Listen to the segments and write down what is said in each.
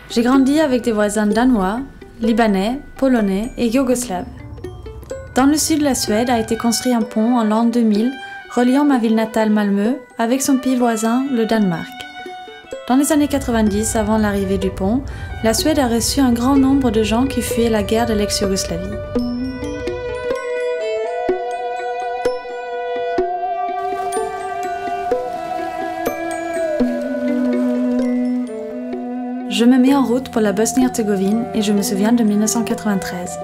J'ai grandi avec des voisins danois, libanais, polonais et yougoslaves. Dans le sud de la Suède a été construit un pont en l'an 2000 reliant ma ville natale Malmö avec son pays voisin, le Danemark. Dans les années 90, avant l'arrivée du pont, la Suède a reçu un grand nombre de gens qui fuyaient la guerre de l'ex-Yougoslavie. Je me mets en route pour la Bosnie-Herzégovine et je me souviens de 1993.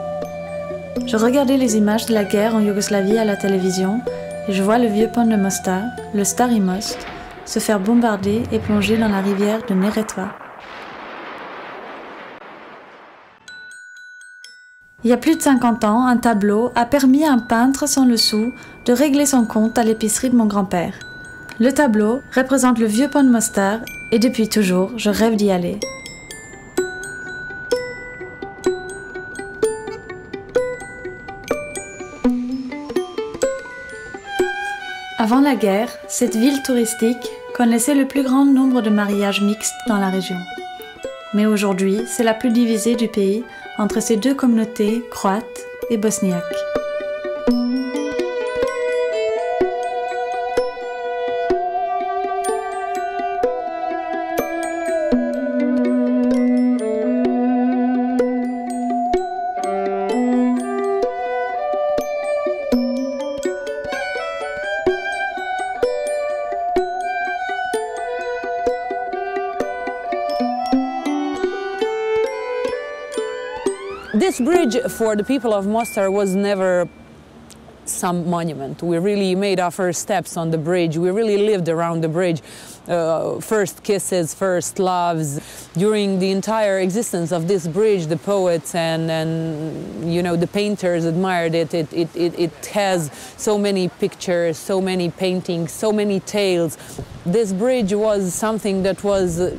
Je regardais les images de la guerre en Yougoslavie à la télévision et je vois le vieux pont de Mostar, le Stari Most, se faire bombarder et plonger dans la rivière de Neretva. Il y a plus de 50 ans, un tableau a permis à un peintre sans le sou de régler son compte à l'épicerie de mon grand-père. Le tableau représente le vieux pont de Mostar et depuis toujours, je rêve d'y aller. Avant la guerre, cette ville touristique connaissait le plus grand nombre de mariages mixtes dans la région. Mais aujourd'hui, c'est la plus divisée du pays entre ces deux communautés croates et bosniaques. This bridge for the people of Mostar was never some monument. We really made our first steps on the bridge. We really lived around the bridge. First kisses, first loves. During the entire existence of this bridge, the poets and you know, the painters admired it. It has so many pictures, so many paintings, so many tales. This bridge was something that was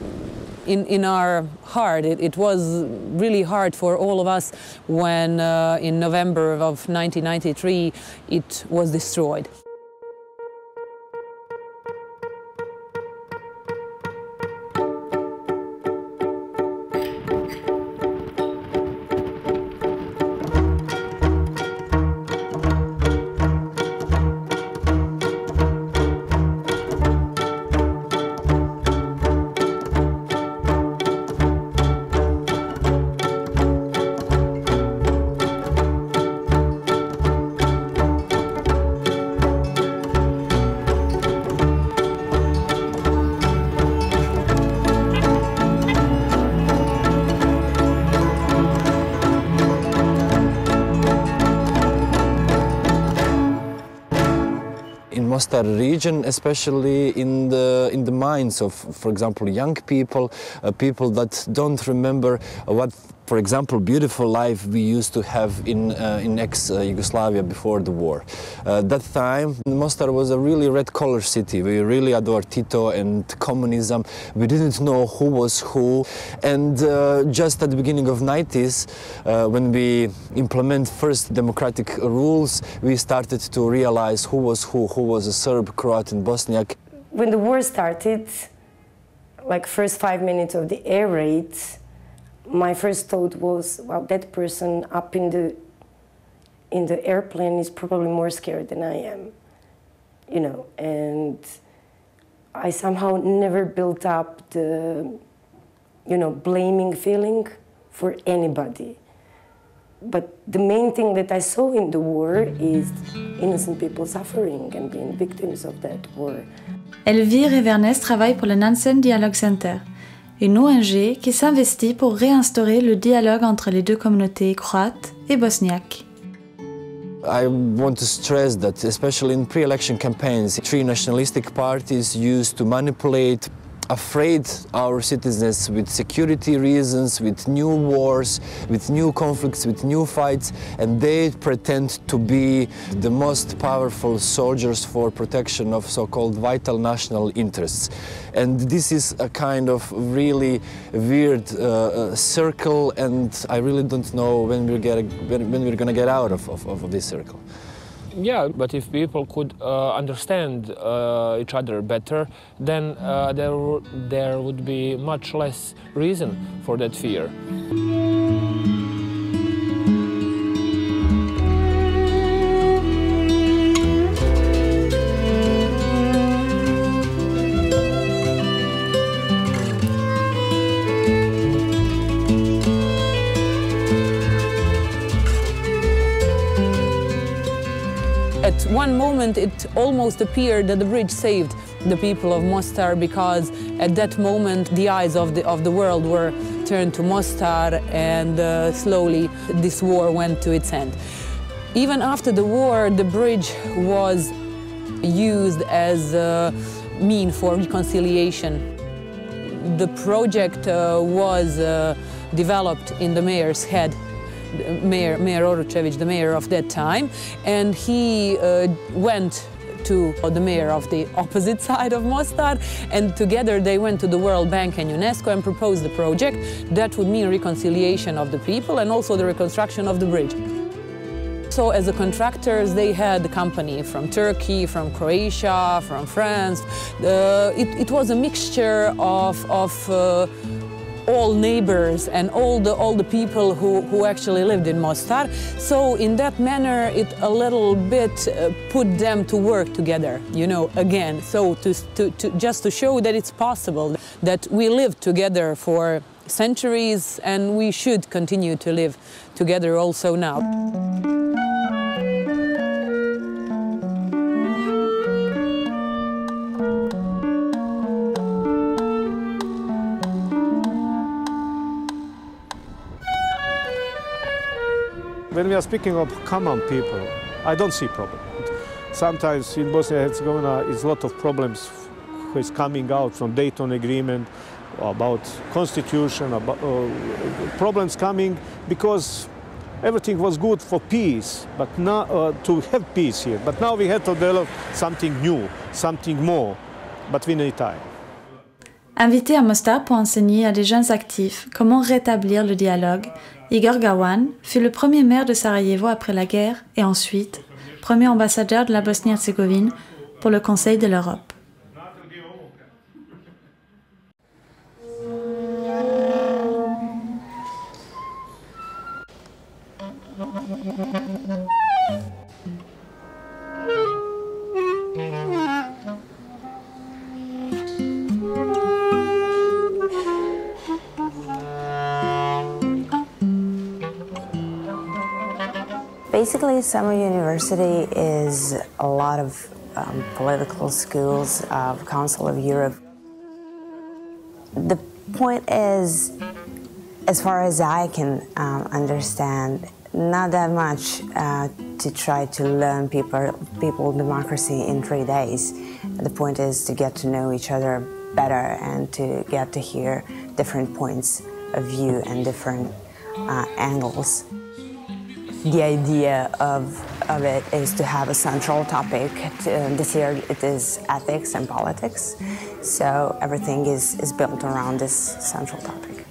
in our heart. It was really hard for all of us when in November of 1993 it was destroyed. Mostar region, especially in the minds of, for example, young people, people that don't remember what, for example, beautiful life we used to have in ex-Yugoslavia before the war. That time, Mostar was a really red-collar city. We really adored Tito and communism. We didn't know who was who. And just at the beginning of 90s, when we implement first democratic rules, we started to realize who was a Serb, Croat and Bosniak. When the war started, like first 5 minutes of the air raid, my first thought was, well, that person up in the airplane is probably more scared than I am, you know, and I somehow never built up the, you know, blaming feeling for anybody. But the main thing that I saw in the war is innocent people suffering and being victims of that war. Elvire et Vernès travaillent pour le Nansen Dialogue Center, une ONG qui s'investit pour réinstaurer le dialogue entre les deux communautés croates et bosniaques. I want to stress that, especially in pre-election campaigns, three nationalistic parties used to manipulate, afraid our citizens with security reasons, with new wars, with new conflicts, with new fights, and they pretend to be the most powerful soldiers for protection of so-called vital national interests. And this is a kind of really weird circle, and I really don't know when we're going to get out of this circle. Yeah, but if people could understand each other better, then there would be much less reason for that fear. At one moment, it almost appeared that the bridge saved the people of Mostar, because at that moment the eyes of the world were turned to Mostar, and slowly this war went to its end. Even after the war, the bridge was used as a means for reconciliation. The project was developed in the mayor's head. Mayor Oročević, the mayor of that time, and he went to the mayor of the opposite side of Mostar, and together they went to the World Bank and UNESCO and proposed the project that would mean reconciliation of the people and also the reconstruction of the bridge. So as the contractors, they had the company from Turkey, from Croatia, from France. It was a mixture of all neighbors and all the people who actually lived in Mostar. So in that manner, it a little bit put them to work together, you know, again. So just to show that it's possible, that we lived together for centuries and we should continue to live together also now. When we are speaking of common people, I don't see problem. Sometimes in Bosnia and Herzegovina, it's a lot of problems who is coming out from Dayton Agreement, about constitution, about problems coming because everything was good for peace, but now to have peace here. But now we have to develop something new, something more, but we need time. Invité à Mostar pour enseigner à des jeunes actifs comment rétablir le dialogue, Igor Gawan fut le premier maire de Sarajevo après la guerre et ensuite premier ambassadeur de la Bosnie-Herzégovine pour le Conseil de l'Europe. Basically, Summer University is a lot of political schools of Council of Europe. The point is, as far as I can understand, not that much to try to learn people democracy in 3 days. The point is to get to know each other better and to get to hear different points of view and different angles. The idea of it is to have a central topic. This year it is ethics and politics, so everything is built around this central topic.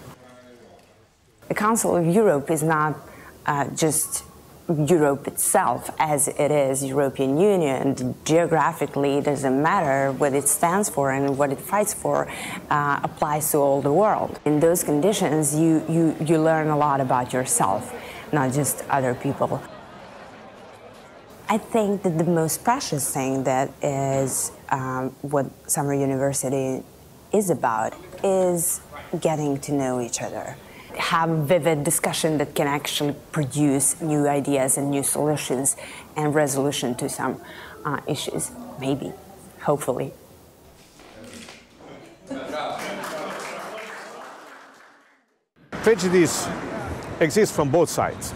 The Council of Europe is not just Europe itself as it is European Union. Geographically, it doesn't matter what it stands for and what it fights for applies to all the world. In those conditions, you learn a lot about yourself, not just other people. I think that the most precious thing that is what Summer University is about is getting to know each other. Have a vivid discussion that can actually produce new ideas and new solutions and resolution to some issues, maybe, hopefully. Prejudice exists from both sides.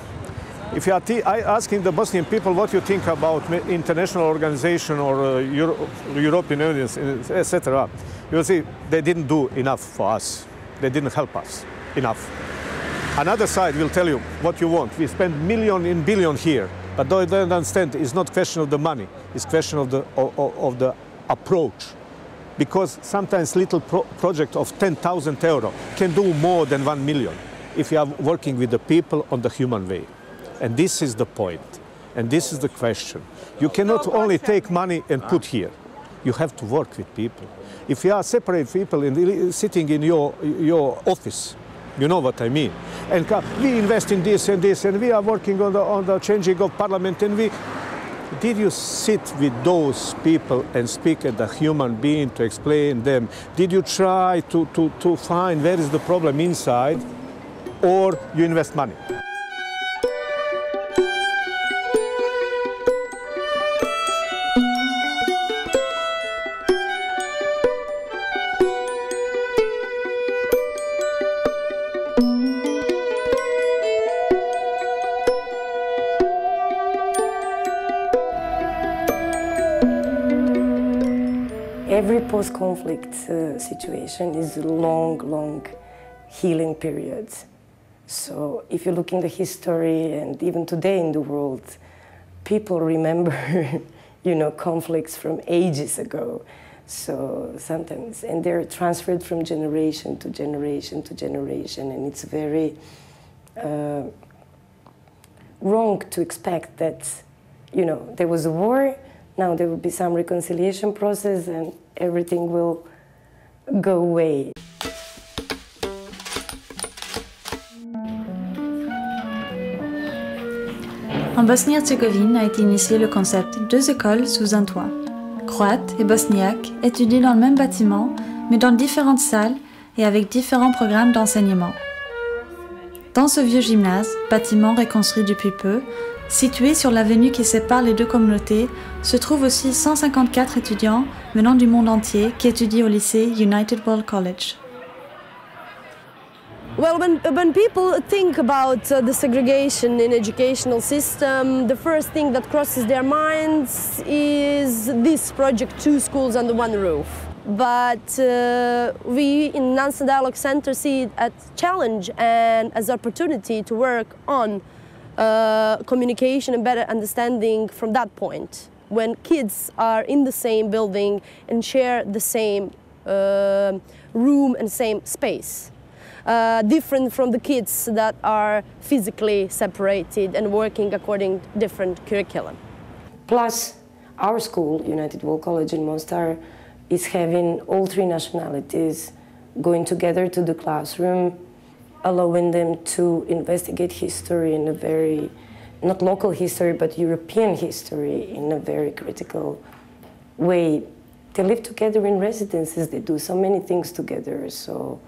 If you are asking the Bosnian people what you think about international organization or European Union, etc., you will see they didn't do enough for us. They didn't help us enough. Another side will tell you what you want. We spend million in billion here, but they don't understand it's not question of the money, it's question of the approach. Because sometimes little project of 10,000 euro can do more than 1 million if you are working with the people on the human way. And this is the point. And this is the question. You cannot only take money and put here. You have to work with people. If you are separate people sitting in your office, you know what I mean. And we invest in this and this, and we are working on the changing of parliament, and did you sit with those people and speak as a human being to explain them? Did you try to find where is the problem inside, or you invest money? Every post-conflict situation is a long healing period. So if you look in the history and even today in the world, people remember, conflicts from ages ago. So sometimes, and they're transferred from generation to generation to generation, and it's very wrong to expect that, there was a war, now there will be some reconciliation process and everything will go away. En Bosnie-Herzégovine a été initié le concept 2 écoles sous un toit. Croates et bosniaques étudient dans le même bâtiment, mais dans différentes salles et avec différents programmes d'enseignement. Dans ce vieux gymnase, bâtiment reconstruit depuis peu, situé sur l'avenue qui sépare les deux communautés, se trouvent aussi 154 étudiants venant du monde entier qui étudient au lycée United World College. Well, when people think about the segregation in educational system, the first thing that crosses their minds is this project, 2 schools under 1 roof. But we in Nansen Dialogue Center see it as a challenge and as an opportunity to work on communication and better understanding from that point. When kids are in the same building and share the same room and same space. Different from the kids that are physically separated and working according to different curriculum. Plus, our school, United World College in Mostar, is having all 3 nationalities going together to the classroom, allowing them to investigate history in a very, not local history, but European history in a very critical way. They live together in residences, they do so many things together, so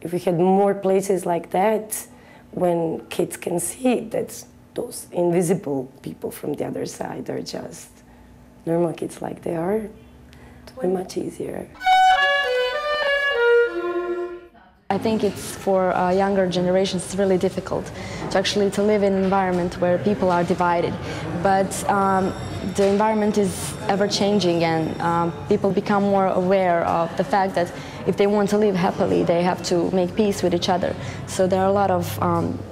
if we had more places like that, when kids can see that those invisible people from the other side are just normal kids like they are, it would be much easier. I think it's for younger generations it's really difficult to live in an environment where people are divided. But the environment is ever changing and people become more aware of the fact that if they want to live happily, they have to make peace with each other. So there are a lot of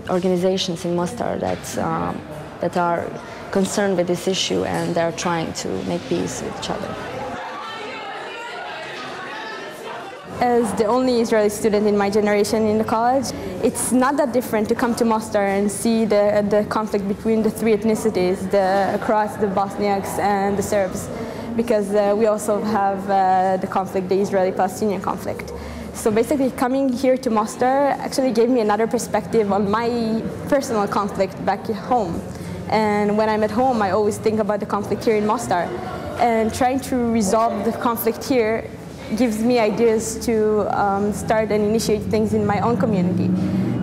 organizations in Mostar that are concerned with this issue and they're trying to make peace with each other. As the only Israeli student in my generation in the college, it's not that different to come to Mostar and see the conflict between the 3 ethnicities, the Croats, the Bosniaks, and the Serbs, because we also have the conflict, the Israeli-Palestinian conflict. So basically coming here to Mostar actually gave me another perspective on my personal conflict back at home. And when I'm at home, I always think about the conflict here in Mostar. And trying to resolve the conflict here gives me ideas to start and initiate things in my own community.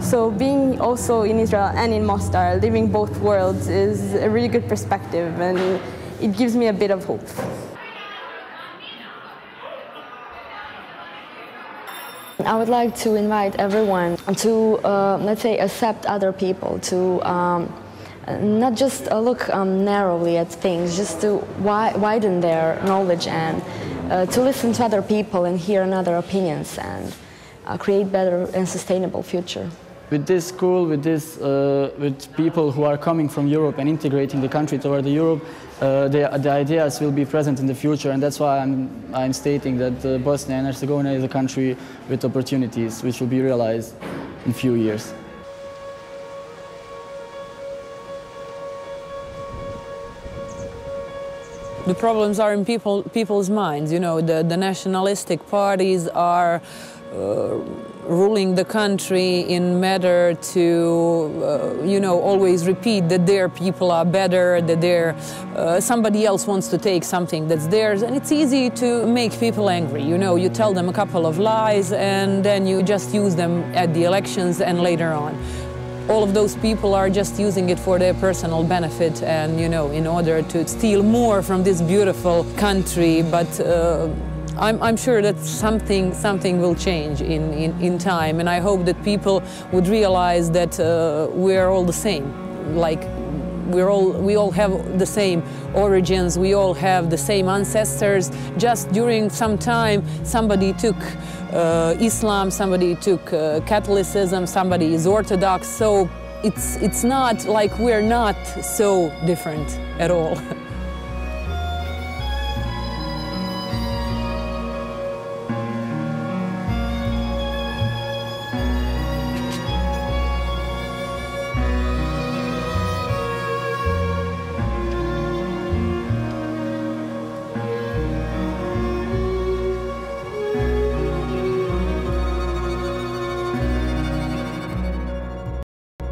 So being also in Israel and in Mostar, living both worlds is a really good perspective and it gives me a bit of hope. I would like to invite everyone to, let's say, accept other people, to not just look narrowly at things, just to widen their knowledge and to listen to other people and hear other opinions and create better and sustainable future. With this school, with people who are coming from Europe and integrating the country toward Europe, the ideas will be present in the future, and that's why I'm stating that Bosnia and Herzegovina is a country with opportunities which will be realized in a few years. The problems are in people's minds. You know, the nationalistic parties are ruling the country in matter to, you know, always repeat that their people are better, that somebody else wants to take something that's theirs, and it's easy to make people angry. You know, you tell them a couple of lies and then you just use them at the elections and later on. All of those people are just using it for their personal benefit and, you know, in order to steal more from this beautiful country, but I'm sure that something will change in time, and I hope that people would realize that we're all the same. Like we all have the same origins, we all have the same ancestors. Just during some time, somebody took Islam, somebody took Catholicism, somebody is Orthodox. So it's not like we're not so different at all.